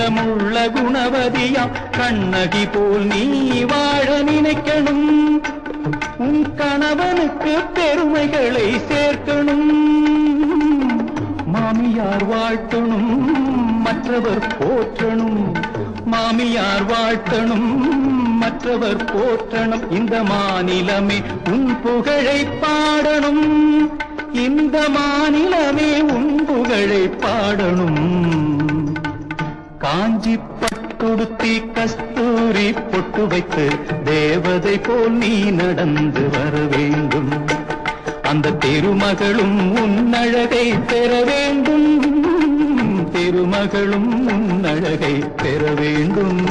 உள்ளமுள்ள குணவதியாம் கண்ணகி போல் நீ வாழ நினைக்கணும். உன் கணவனுக்கு பெருமைகளை சேர்க்கணும். மாமியார் வாழ்த்தணும், மற்றவர் போற்றணும். மாமியார் வாழ்த்தணும், மற்றவர் போற்றணும். இந்த மாநிலமே உன் புகழை பாடணும். இந்த மாநிலமே உன் புகழை பாடணும். காஞ்சி பட்டுடுத்தி கஸ்தூரி பொட்டு வைத்து தேவதை போல் நீ நடந்து வர வேண்டும். அந்த திருமகளும் உன் அழகை பெற வேண்டும். திருமகளும் உன் அழகை பெற வேண்டும்.